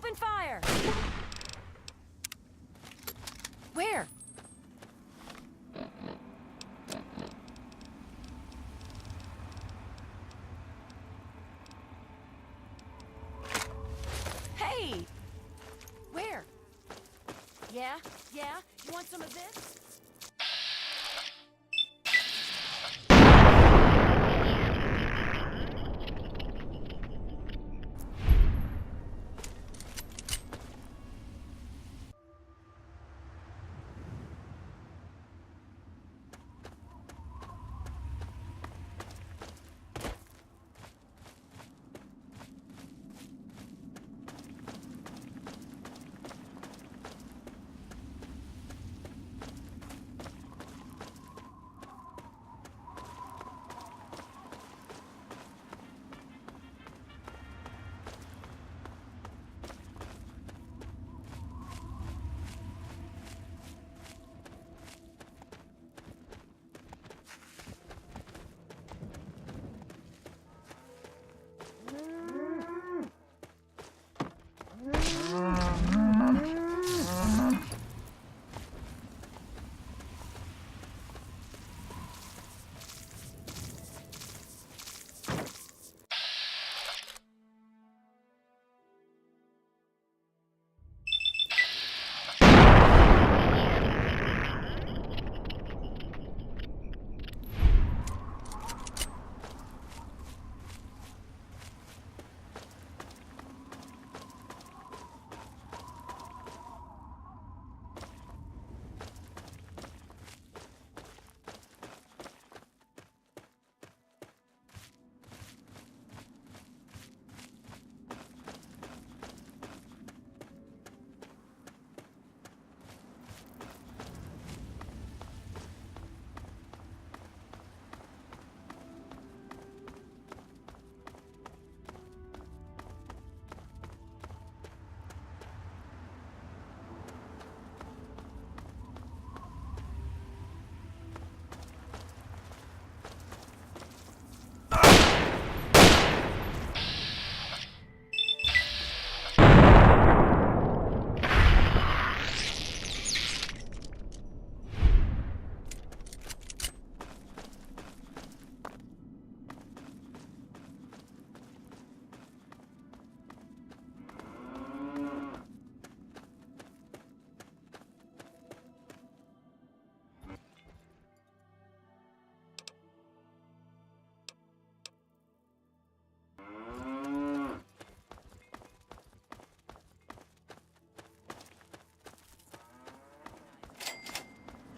Open fire! Where? Hey! Where? Yeah? Yeah? You want some of this?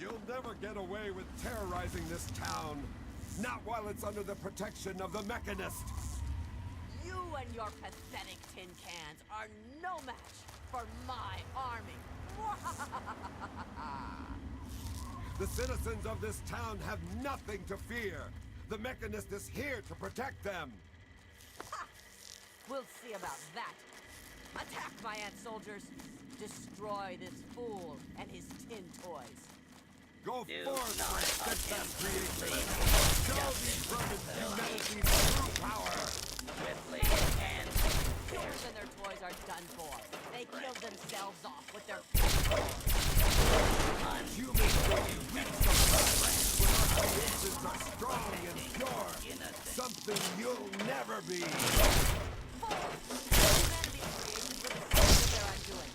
You'll never get away with terrorizing this town. Not while it's under the protection of the Mechanist. You and your pathetic tin cans are no match for my army. The citizens of this town have nothing to fear. The Mechanist is here to protect them. We'll see about that. Attack, my ant soldiers. Destroy this fool and his tin toys. Go forth, my steadfast creation. Show these vermin humanity's true power. Swiftly and Humans and their toys are done for. They killed themselves off with their Humans will be weak sometimes, but our creations are strong and pure. Something you'll never be. Humanity's creations were the source of their undoing.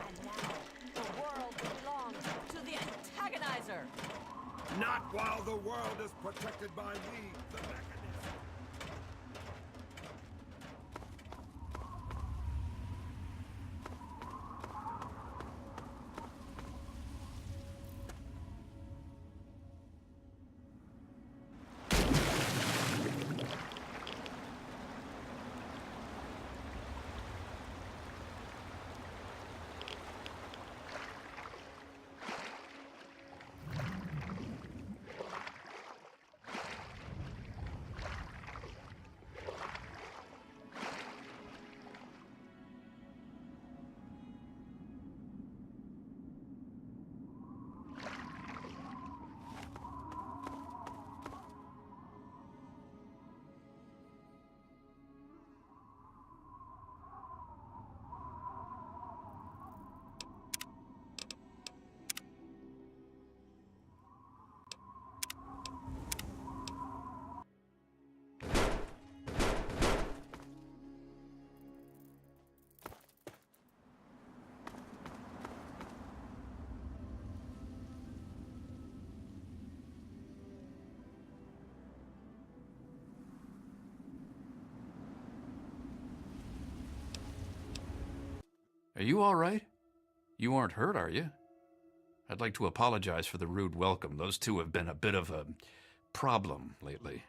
And now, the world belongs to the antagonizer. Not while the world is protected by me, the Mechanist. Are you all right? You aren't hurt, are you? I'd like to apologize for the rude welcome. Those two have been a bit of a problem lately.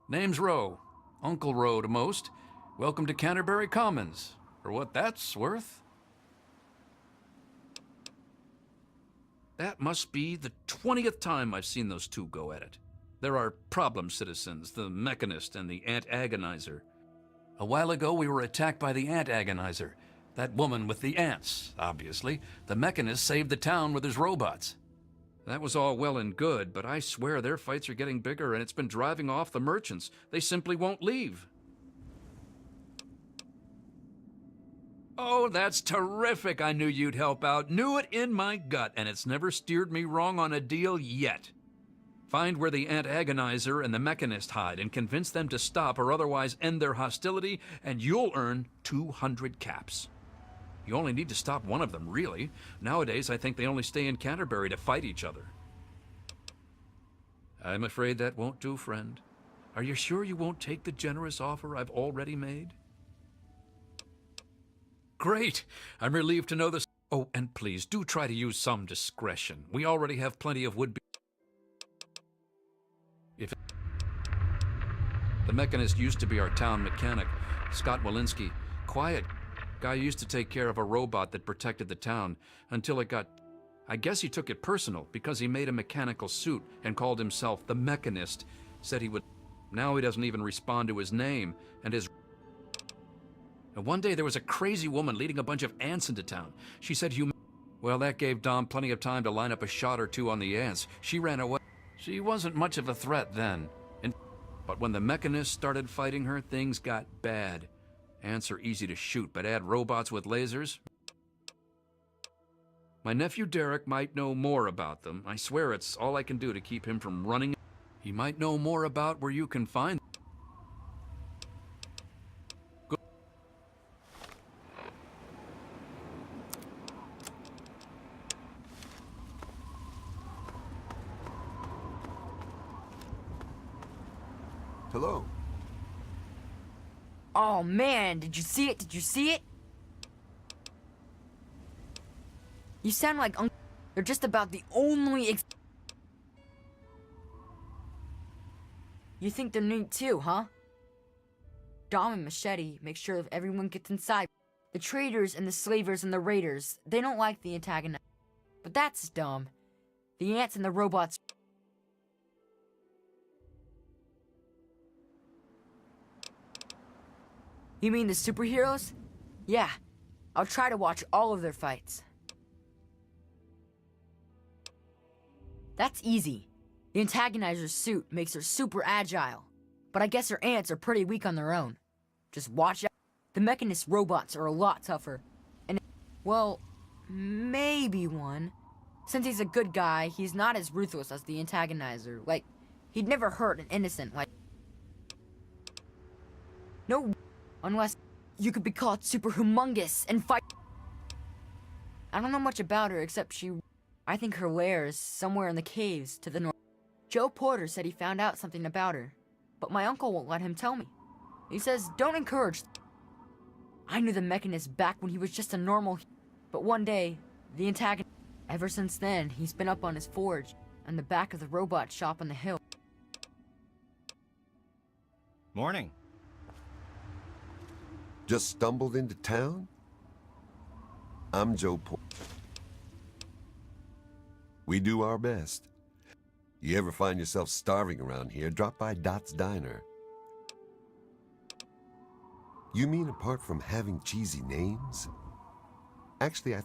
Name's Rowe. Uncle Rowe to most. Welcome to Canterbury Commons. For what that's worth. That must be the 20th time I've seen those two go at it. There are problem citizens, the Mechanist and the Ant Agonizer. A while ago we were attacked by the Ant Agonizer. That woman with the ants, obviously. The Mechanist saved the town with his robots. That was all well and good, but I swear their fights are getting bigger and it's been driving off the merchants. They simply won't leave. Oh, that's terrific. I knew you'd help out. Knew it in my gut, and it's never steered me wrong on a deal yet. Find where the Ant Agonizer and the Mechanist hide and convince them to stop or otherwise end their hostility, and you'll earn 200 caps. You only need to stop one of them, really. Nowadays, I think they only stay in Canterbury to fight each other. I'm afraid that won't do, friend. Are you sure you won't take the generous offer I've already made? Great! I'm relieved to know this. Oh, and please, do try to use some discretion. We already have plenty of would-be... The Mechanist used to be our town mechanic, Scott Walensky. Quiet guy used to take care of a robot that protected the town, until it got... I guess he took it personal, because he made a mechanical suit and called himself the Mechanist. Said he would... Now he doesn't even respond to his name, and his... And one day there was a crazy woman leading a bunch of ants into town. She said Well, that gave Dom plenty of time to line up a shot or two on the ants. She ran away. She wasn't much of a threat then. But when the Mechanists started fighting her, things got bad. Ants are easy to shoot, but add robots with lasers? My nephew Derek might know more about them. I swear it's all I can do to keep him from running. He might know more about where you can find them. Hello. Oh man, did you see it? Did you see it? You sound like they're just about the only You think they're neat too, huh? Dom and Machete make sure that everyone gets inside. The traders and the slavers and the raiders, they don't like the antagonists. But that's dumb. The ants and the robots... You mean the superheroes? Yeah, I'll try to watch all of their fights. That's easy. The antagonizer's suit makes her super agile, but I guess her ants are pretty weak on their own. Just watch out. The Mechanist robots are a lot tougher. And, well, maybe one. Since he's a good guy, he's not as ruthless as the antagonizer. Like, he'd never hurt an innocent, like... No... Unless you could be called super humongous and fight. I don't know much about her except I think her lair is somewhere in the caves to the north. Joe Porter said he found out something about her, but my uncle won't let him tell me. He says don't encourage. I knew the Mechanist back when he was just a normal, but one day, the antagonist. Ever since then, he's been up on his forge and the back of the robot shop on the hill. Morning. Just stumbled into town? I'm Joe Porter. We do our best. You ever find yourself starving around here, drop by Dot's Diner. You mean apart from having cheesy names? Actually,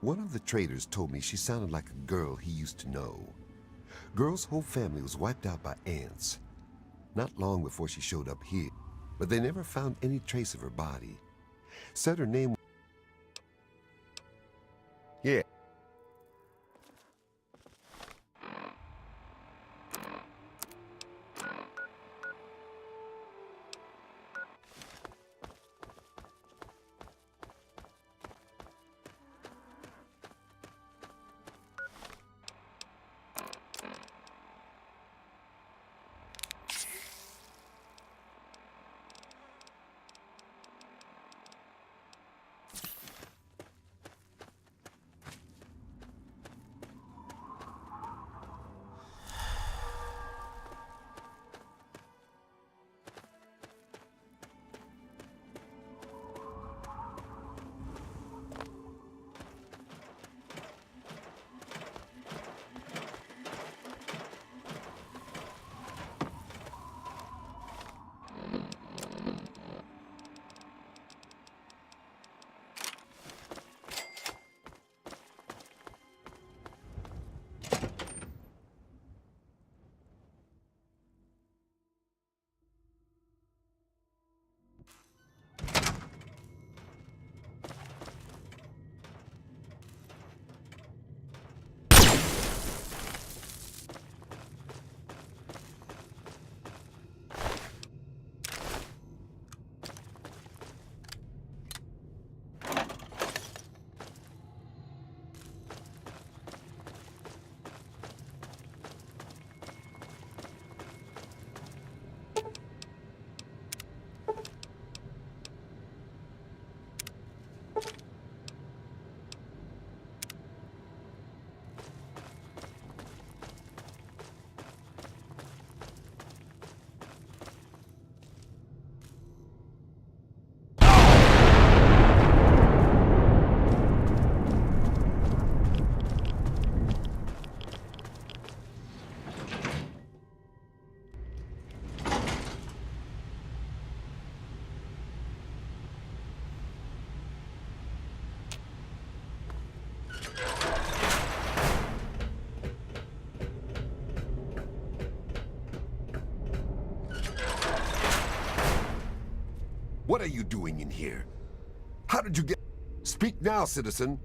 one of the traders told me she sounded like a girl he used to know. Girl's whole family was wiped out by ants. Not long before she showed up here. But they never found any trace of her body. Said her name... Yeah. What are you doing in here? How did you get... Speak now, citizen.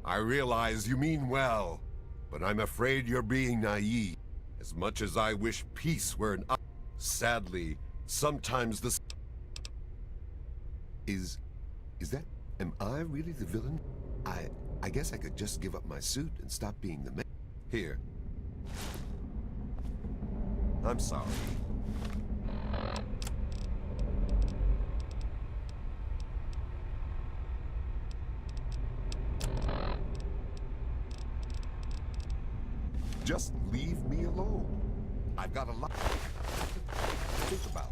I realize you mean well, but I'm afraid you're being naive. As much as I wish peace were an... Sadly, sometimes the... Is that... Am I really the villain? I guess I could just give up my suit and stop being the man. Here. I'm sorry. Just leave me alone. I've got a lot to think about.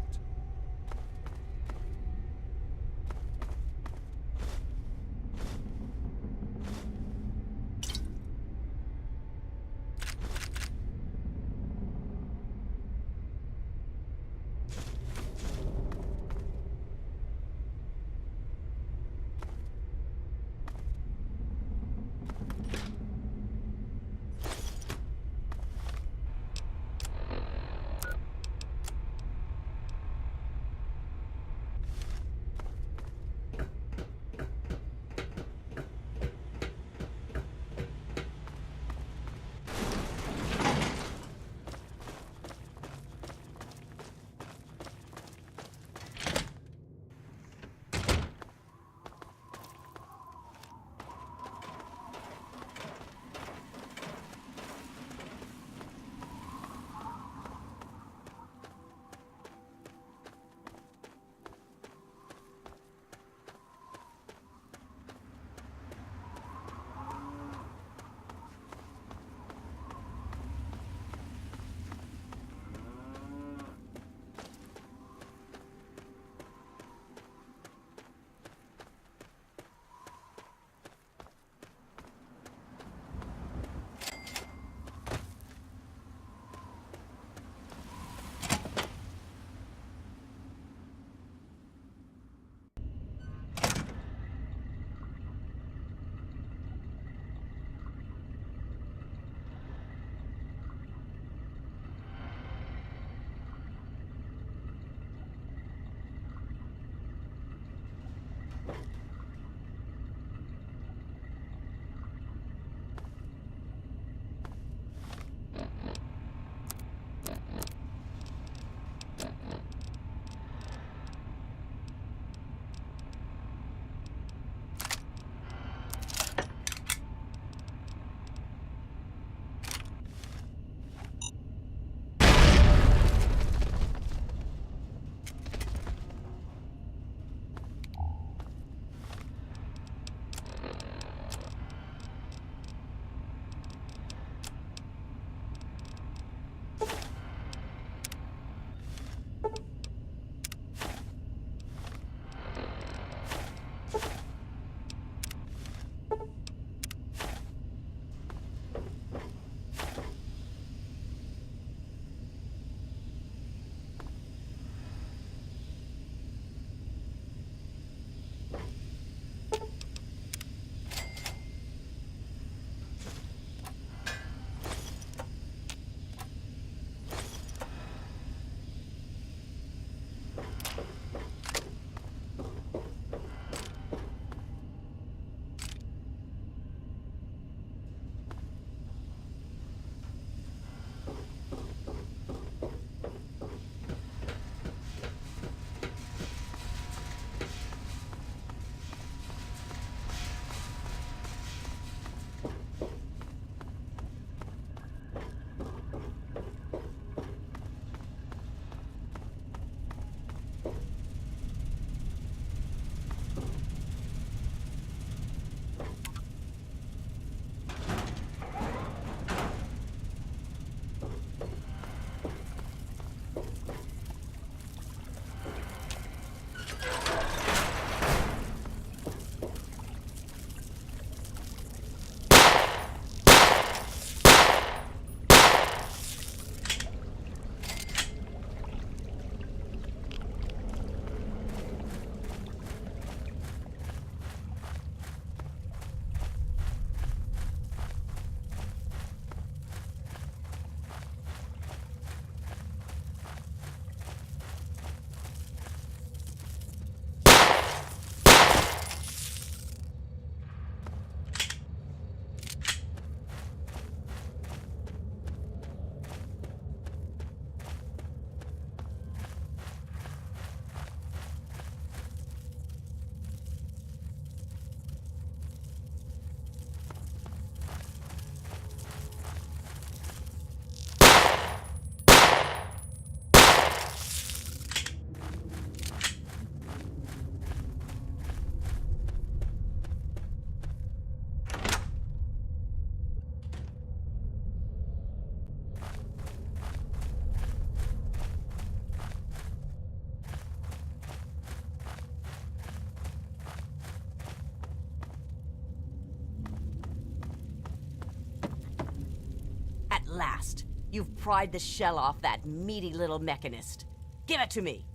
last. You've pried the shell off that meaty little mechanist. Give it to me!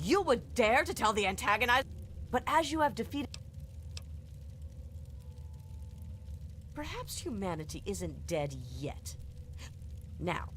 You would dare to tell the antagonized... But as you have defeated... Perhaps humanity isn't dead yet. Now,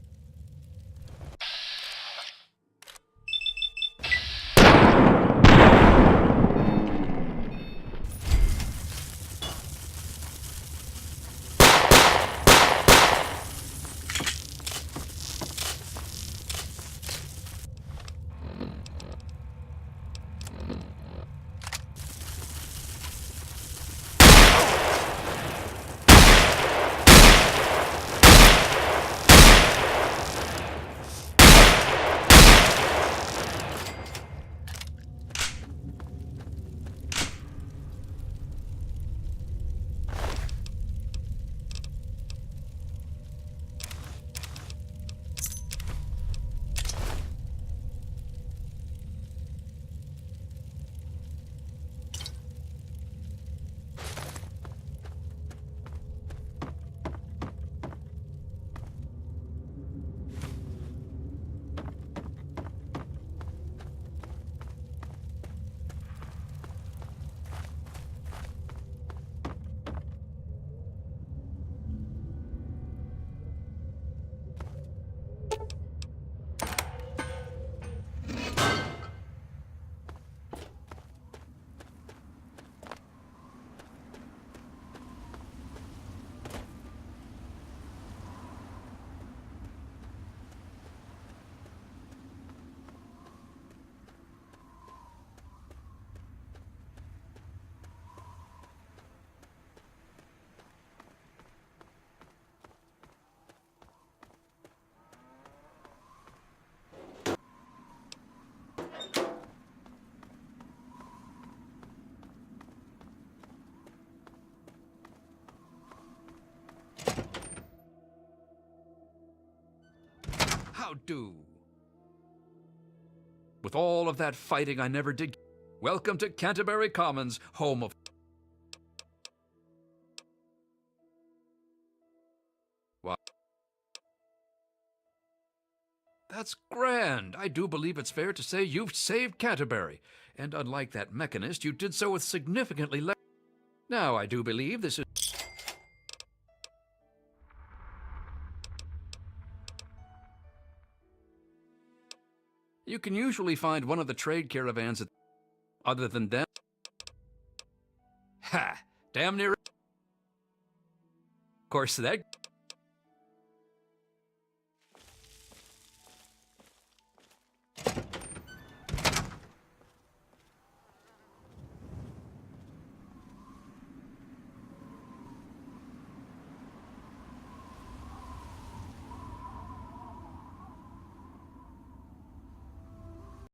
How do? With all of that fighting I never did. Welcome to Canterbury Commons, home of... Wow. That's grand. I do believe it's fair to say you've saved Canterbury. And unlike that mechanist, you did so with significantly less... Now, I do believe this is... You can usually find one of the trade caravans at... Other than them... Ha! Damn near... Of course, that...